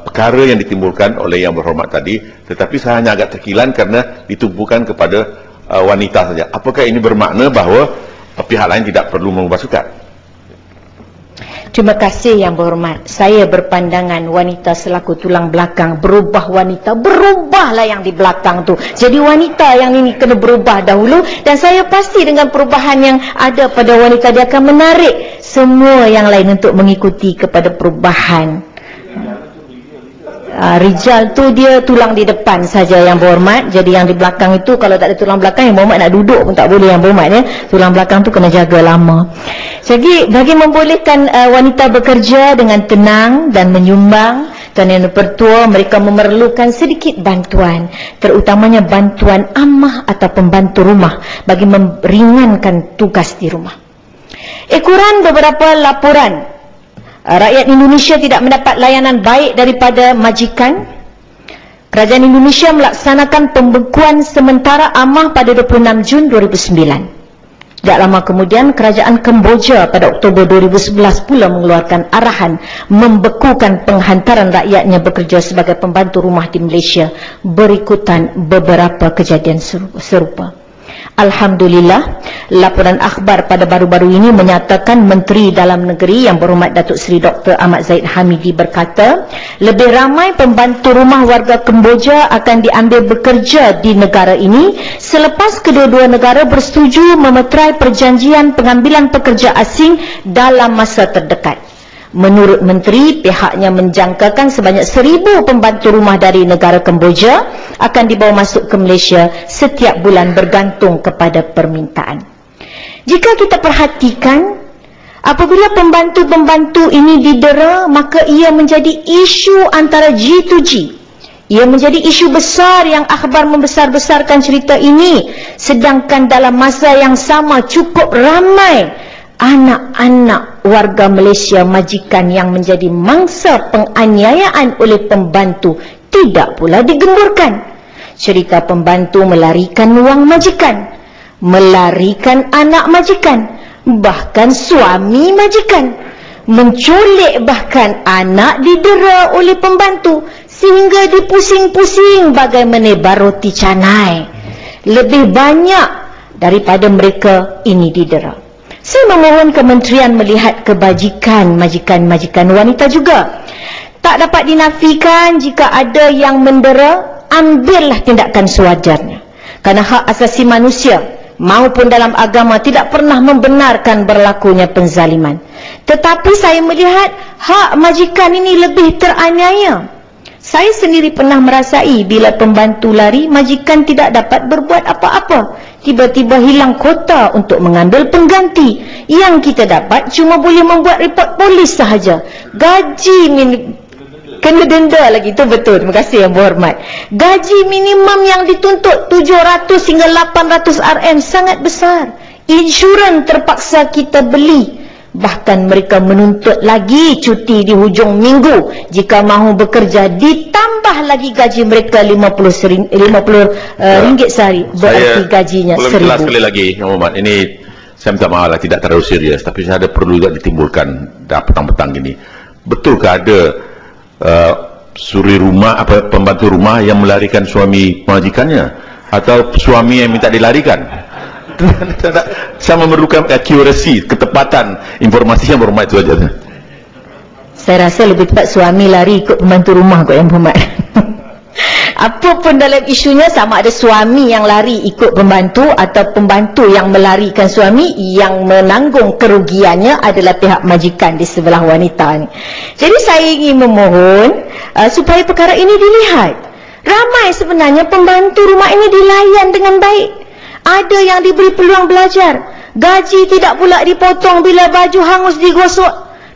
Speaker 4: perkara yang ditimbulkan oleh Yang Berhormat tadi, tetapi saya hanya agak terkilan karena ditumpukan kepada wanita saja. Apakah ini bermakna bahawa pihak lain tidak perlu mengubah sikap?
Speaker 2: Terima kasih Yang Berhormat. Saya berpandangan wanita selaku tulang belakang, berubah wanita, berubahlah yang di belakang tu. Jadi wanita yang ini kena berubah dahulu, dan saya pasti dengan perubahan yang ada pada wanita dia akan menarik semua yang lain untuk mengikuti kepada perubahan. Rijal tu dia tulang di depan saja Yang Berhormat. Jadi yang di belakang itu kalau tak ada tulang belakang, Yang Berhormat nak duduk pun tak boleh Yang Berhormat ya. Tulang belakang tu kena jaga lama. Jadi bagi membolehkan wanita bekerja dengan tenang dan menyumbang, Tuan Yang Dipertua, mereka memerlukan sedikit bantuan, terutamanya bantuan amah atau pembantu rumah bagi meringankan tugas di rumah. Ikuran beberapa laporan rakyat Indonesia tidak mendapat layanan baik daripada majikan. Kerajaan Indonesia melaksanakan pembekuan sementara amah pada 26 Jun 2009. Tak lama kemudian, Kerajaan Kemboja pada Oktober 2011 pula mengeluarkan arahan membekukan penghantaran rakyatnya bekerja sebagai pembantu rumah di Malaysia, berikutan beberapa kejadian serupa. Alhamdulillah, laporan akhbar pada baru-baru ini menyatakan Menteri Dalam Negeri Yang Berhormat Datuk Seri Dr. Ahmad Zahid Hamidi berkata, lebih ramai pembantu rumah warga Kemboja akan diambil bekerja di negara ini selepas kedua-dua negara bersetuju memeterai perjanjian pengambilan pekerja asing dalam masa terdekat. Menurut Menteri, pihaknya menjangkakan sebanyak 1,000 pembantu rumah dari negara Kemboja akan dibawa masuk ke Malaysia setiap bulan bergantung kepada permintaan. Jika kita perhatikan, apabila pembantu-pembantu ini didera, maka ia menjadi isu antara G2G. Ia menjadi isu besar yang akhbar membesar-besarkan cerita ini, sedangkan dalam masa yang sama cukup ramai anak-anak warga Malaysia majikan yang menjadi mangsa penganiayaan oleh pembantu tidak pula digemburkan. Cerita pembantu melarikan wang majikan, melarikan anak majikan, bahkan suami majikan, menculik bahkan anak didera oleh pembantu sehingga dipusing-pusing bagai menebar roti canai. Lebih banyak daripada mereka ini didera. Saya memohon kementerian melihat kebajikan majikan-majikan wanita juga. Tak dapat dinafikan jika ada yang mendera, ambillah tindakan sewajarnya. Kerana hak asasi manusia maupun dalam agama tidak pernah membenarkan berlakunya penzaliman. Tetapi saya melihat hak majikan ini lebih teraniaya. Saya sendiri pernah merasai bila pembantu lari, majikan tidak dapat berbuat apa-apa. Tiba-tiba hilang kota untuk mengambil pengganti. Yang kita dapat cuma boleh membuat report polis sahaja. Gaji kena denda lagi, itu betul. Terima kasih Yang Berhormat. Gaji minimum yang dituntut 700 hingga 800 RM sangat besar. Insurans terpaksa kita beli. Bahkan mereka menuntut lagi cuti di hujung minggu jika mahu bekerja, ditambah lagi gaji mereka RM50 sehari. Berarti gajinya RM1,000.
Speaker 4: Jelas sekali lagi Yang Berhormat, ini saya minta maaf lah, tidak terlalu serius, tapi saya ada perlu juga ditimbulkan petang-petang ini. Betulkah ada suri rumah, pembantu rumah yang melarikan suami majikannya, atau suami yang minta dilarikan? Saya memerlukan accuracy, ketepatan informasi Yang Berhormat itu saja.
Speaker 2: Saya rasa lebih tepat suami lari ikut pembantu rumah kot Yang Berhormat. Apapun dalam isunya, sama ada suami yang lari ikut pembantu atau pembantu yang melarikan suami, yang menanggung kerugiannya adalah pihak majikan di sebelah wanita ni. Jadi saya ingin memohon supaya perkara ini dilihat. Ramai sebenarnya pembantu rumah ini dilayan dengan baik. Ada yang diberi peluang belajar, gaji tidak pula dipotong bila baju hangus digosok.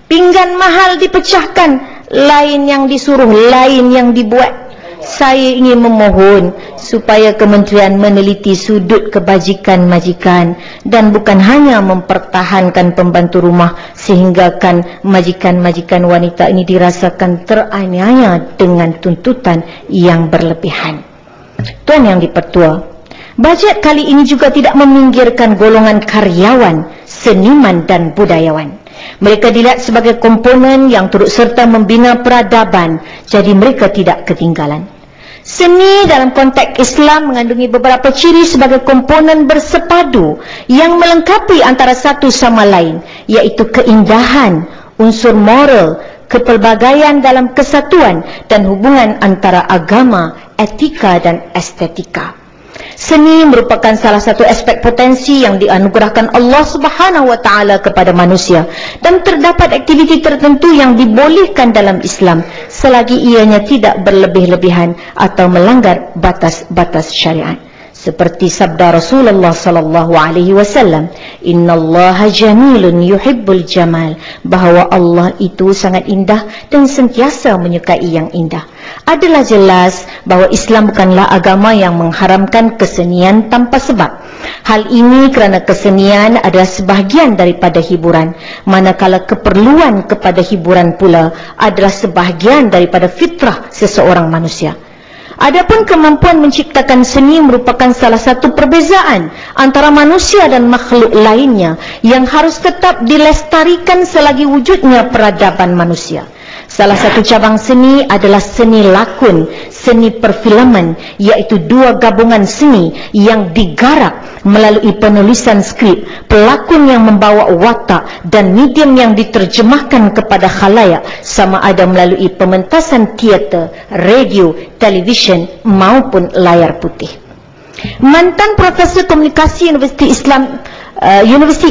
Speaker 2: Pinggan mahal dipecahkan, lain yang disuruh, lain yang dibuat. Saya ingin memohon supaya kementerian meneliti sudut kebajikan majikan dan bukan hanya mempertahankan pembantu rumah sehinggakan majikan-majikan wanita ini dirasakan teraniaya dengan tuntutan yang berlebihan. Tuan Yang di-Pertua, bajet kali ini juga tidak meminggirkan golongan karyawan, seniman dan budayawan. Mereka dilihat sebagai komponen yang turut serta membina peradaban, jadi mereka tidak ketinggalan. Seni dalam konteks Islam mengandungi beberapa ciri sebagai komponen bersepadu yang melengkapi antara satu sama lain, iaitu keindahan, unsur moral, kepelbagaian dalam kesatuan dan hubungan antara agama, etika dan estetika. Seni merupakan salah satu aspek potensi yang dianugerahkan Allah Subhanahu wa taala kepada manusia, dan terdapat aktiviti tertentu yang dibolehkan dalam Islam selagi ianya tidak berlebih-lebihan atau melanggar batas-batas syariat. Seperti sabda Rasulullah sallallahu alaihi wasallam, "Innallaha jamilun yuhibbul jamal," bahawa Allah itu sangat indah dan sentiasa menyukai yang indah. Adalah jelas bahawa Islam bukanlah agama yang mengharamkan kesenian tanpa sebab. Hal ini kerana kesenian adalah sebahagian daripada hiburan, manakala keperluan kepada hiburan pula adalah sebahagian daripada fitrah seseorang manusia. Adapun kemampuan menciptakan seni merupakan salah satu perbezaan antara manusia dan makhluk lainnya yang harus tetap dilestarikan selagi wujudnya peradaban manusia. Salah satu cabang seni adalah seni lakon, seni perfilman, iaitu dua gabungan seni yang digarap melalui penulisan skrip, pelakon yang membawa watak dan medium yang diterjemahkan kepada khalayak, sama ada melalui pementasan teater, radio, televisyen maupun layar putih. Mantan Profesor Komunikasi Universiti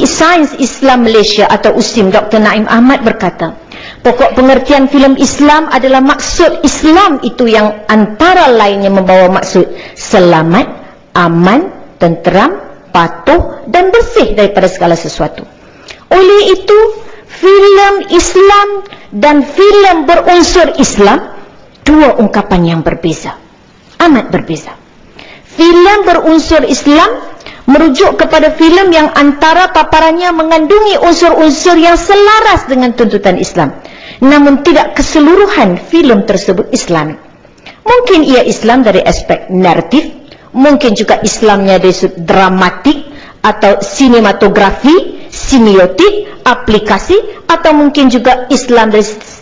Speaker 2: Sains Islam Malaysia atau USIM, Dr. Naim Ahmad berkata, pokok pengertian filem Islam adalah maksud Islam itu yang antara lainnya membawa maksud selamat, aman, tenteram, patuh dan bersih daripada segala sesuatu. Oleh itu, filem Islam dan filem berunsur Islam dua ungkapan yang berbeza, amat berbeza. Filem berunsur Islam merujuk kepada filem yang antara paparannya mengandungi unsur-unsur yang selaras dengan tuntutan Islam, namun tidak keseluruhan filem tersebut Islamik. Mungkin ia Islam dari aspek naratif, mungkin juga Islamnya dari sudut dramatik atau sinematografi, semiotik, aplikasi, atau mungkin juga Islam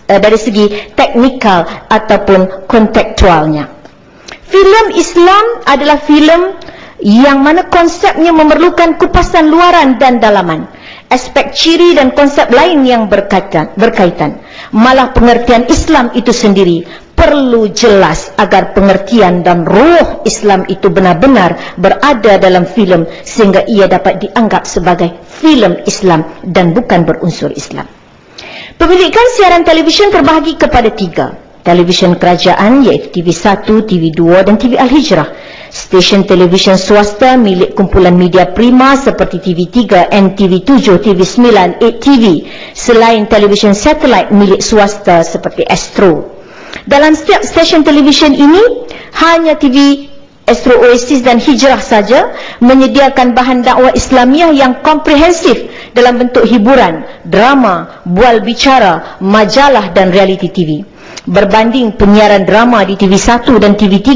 Speaker 2: dari segi teknikal ataupun kontekstualnya. Filem Islam adalah filem yang mana konsepnya memerlukan kupasan luaran dan dalaman, aspek ciri dan konsep lain yang berkaitan. Malah pengertian Islam itu sendiri perlu jelas agar pengertian dan roh Islam itu benar-benar berada dalam filem sehingga ia dapat dianggap sebagai filem Islam dan bukan berunsur Islam. Pemilikan siaran televisyen terbahagi kepada 3. Televisyen kerajaan iaitu TV1, TV2 dan TV Al-Hijrah. Stesen televisyen swasta milik kumpulan media prima seperti TV3, NTV7, TV9, 8TV. Selain televisyen satelit milik swasta seperti Astro. Dalam setiap stesen televisyen ini, hanya TV Astro Oasis dan Hijrah saja menyediakan bahan dakwah Islamiah yang komprehensif dalam bentuk hiburan, drama, bual bicara, majalah dan reality TV. Berbanding penyiaran drama di TV1 dan TV3,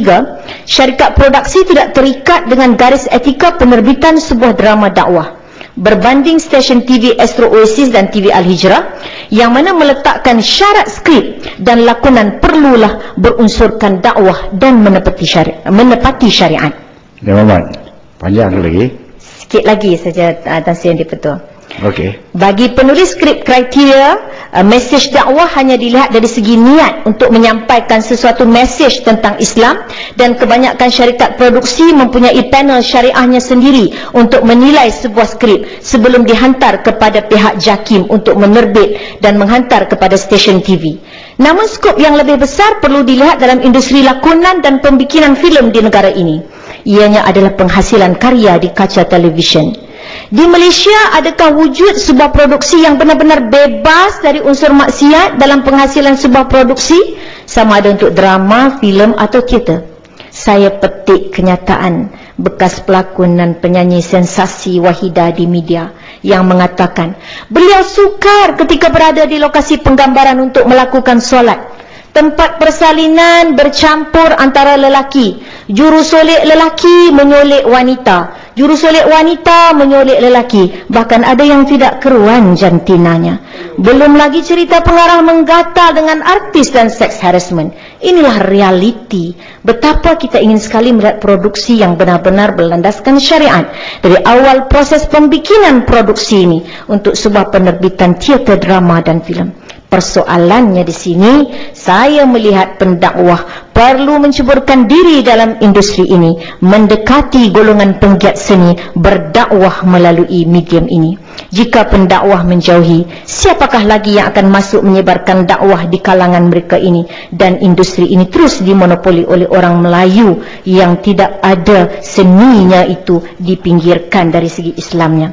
Speaker 2: syarikat produksi tidak terikat dengan garis etika penerbitan sebuah drama dakwah. Berbanding stesen TV Astro Oasis dan TV Al-Hijrah yang mana meletakkan syarat skrip dan lakonan perlulah berunsurkan dakwah dan menepati syariat.
Speaker 5: Ya, Muhammad, panjang lagi?
Speaker 2: Sikit lagi saja, Tan Sri Yang di-Pertua.
Speaker 5: Okey.
Speaker 2: Bagi penulis skrip kriteria, mesej dakwah hanya dilihat dari segi niat untuk menyampaikan sesuatu mesej tentang Islam, dan kebanyakan syarikat produksi mempunyai panel syariahnya sendiri untuk menilai sebuah skrip sebelum dihantar kepada pihak JAKIM untuk menerbit dan menghantar kepada stesen TV. Namun skop yang lebih besar perlu dilihat dalam industri lakonan dan pembikinan filem di negara ini. Ianya adalah penghasilan karya di kaca televisyen. Di Malaysia, adakah wujud sebuah produksi yang benar-benar bebas dari unsur maksiat dalam penghasilan sebuah produksi? Sama ada untuk drama, filem atau teater. Saya petik kenyataan bekas pelakon dan penyanyi sensasi Wahida di media yang mengatakan beliau sukar ketika berada di lokasi penggambaran untuk melakukan solat. Tempat persalinan bercampur antara lelaki. Jurusolek lelaki menyolek wanita. Jurusolek wanita menyolek lelaki. Bahkan ada yang tidak keruan jantinanya. Belum lagi cerita pengarah menggatal dengan artis dan seks harassment. Inilah realiti. Betapa kita ingin sekali melihat produksi yang benar-benar berlandaskan syariat. Dari awal proses pembikinan produksi ini untuk sebuah penerbitan teater, drama dan filem. Persoalannya di sini, saya melihat pendakwah perlu menceburkan diri dalam industri ini, mendekati golongan penggiat seni, berdakwah melalui medium ini. Jika pendakwah menjauhi, siapakah lagi yang akan masuk menyebarkan dakwah di kalangan mereka ini? Dan industri ini terus dimonopoli oleh orang Melayu yang tidak ada seninya itu dipinggirkan dari segi Islamnya.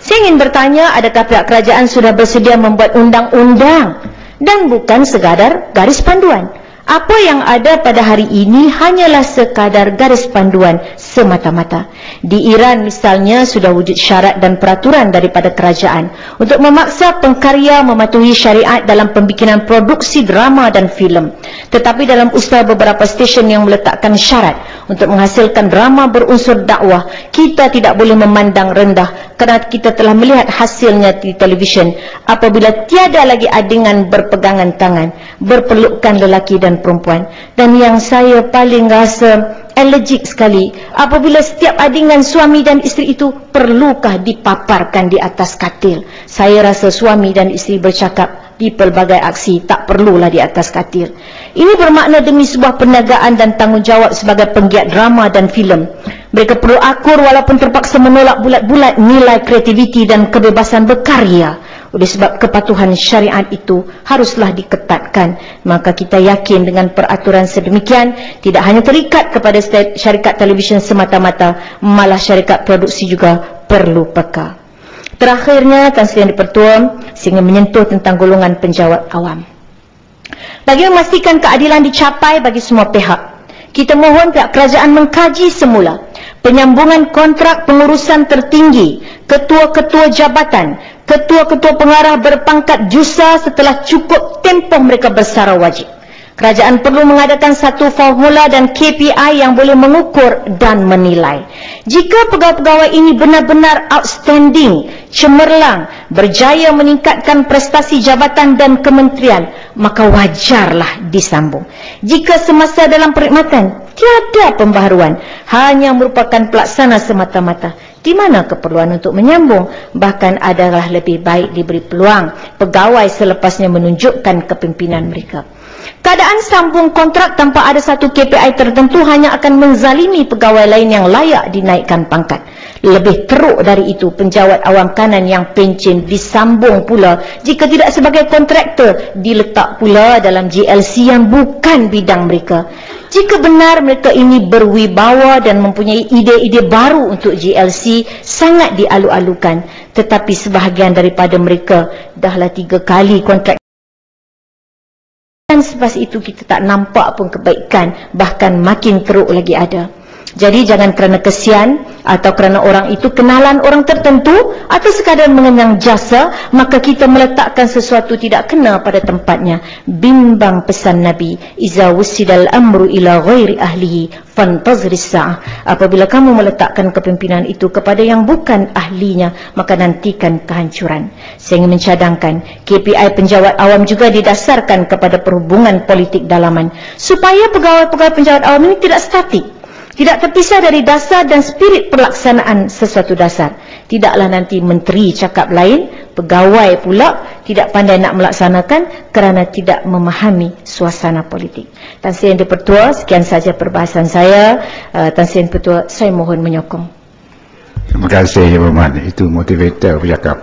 Speaker 2: Saya ingin bertanya, adakah pihak kerajaan sudah bersedia membuat undang-undang dan bukan sekadar garis panduan? Apa yang ada pada hari ini hanyalah sekadar garis panduan semata-mata. Di Iran misalnya sudah wujud syarat dan peraturan daripada kerajaan untuk memaksa pengkarya mematuhi syariat dalam pembikinan produksi drama dan filem. Tetapi dalam usaha beberapa stesen yang meletakkan syarat untuk menghasilkan drama berunsur dakwah, kita tidak boleh memandang rendah kerana kita telah melihat hasilnya di televisyen apabila tiada lagi adegan berpegangan tangan, berpelukan lelaki dan perempuan. Dan yang saya paling rasa allergic sekali apabila setiap adegan suami dan isteri itu perlukah dipaparkan di atas katil. Saya rasa suami dan isteri bercakap di pelbagai aksi tak perlulah di atas katil. Ini bermakna demi sebuah perniagaan dan tanggungjawab sebagai penggiat drama dan filem, mereka perlu akur walaupun terpaksa menolak bulat-bulat nilai kreativiti dan kebebasan berkarya. Oleh sebab kepatuhan syariat itu haruslah diketatkan. Maka kita yakin dengan peraturan sedemikian tidak hanya terikat kepada syarikat televisyen semata-mata, malah syarikat produksi juga perlu peka. Terakhirnya, Tan Sri Yang di-Pertua sehingga menyentuh tentang golongan penjawat awam. Bagi memastikan keadilan dicapai bagi semua pihak, kita mohon pihak kerajaan mengkaji semula penyambungan kontrak pengurusan tertinggi, ketua-ketua jabatan, ketua-ketua pengarah berpangkat jusa setelah cukup tempoh mereka bersara wajib. Kerajaan perlu mengadakan satu formula dan KPI yang boleh mengukur dan menilai. Jika pegawai-pegawai ini benar-benar outstanding, cemerlang, berjaya meningkatkan prestasi jabatan dan kementerian, maka wajarlah disambung. Jika semasa dalam perkhidmatan tiada pembaharuan, hanya merupakan pelaksana semata-mata, di mana keperluan untuk menyambung? Bahkan adalah lebih baik diberi peluang pegawai selepasnya menunjukkan kepimpinan mereka. Keadaan sambung kontrak tanpa ada satu KPI tertentu hanya akan menzalimi pegawai lain yang layak dinaikkan pangkat. Lebih teruk dari itu, penjawat awam kanan yang pencen disambung pula jika tidak sebagai kontraktor, diletak pula dalam GLC yang bukan bidang mereka. Jika benar mereka ini berwibawa dan mempunyai ide-ide baru untuk GLC, sangat dialu-alukan. Tetapi sebahagian daripada mereka dahlah 3 kali kontrak. Dan sebab itu kita tak nampak pun kebaikan, bahkan makin teruk lagi ada. Jadi jangan kerana kesian atau kerana orang itu kenalan orang tertentu atau sekadar mengenyang jasa, maka kita meletakkan sesuatu tidak kena pada tempatnya. Bimbang pesan Nabi, iza wusidal amru ila ghairi ahlihi fantazris sa'ah. Apabila kamu meletakkan kepimpinan itu kepada yang bukan ahlinya, maka nantikan kehancuran. Saya ingin mencadangkan KPI penjawat awam juga didasarkan kepada perhubungan politik dalaman, supaya pegawai-pegawai penjawat awam ini tidak statik, tidak terpisah dari dasar dan spirit pelaksanaan sesuatu dasar. Tidaklah nanti menteri cakap lain, pegawai pula tidak pandai nak melaksanakan kerana tidak memahami suasana politik. Tan Sri Yang di-Pertua, sekian saja perbahasan saya. Tan Sri Yang di-Pertua, saya mohon menyokong.
Speaker 5: Terima kasih, Yang Berhormat. Itu motivator bercakap.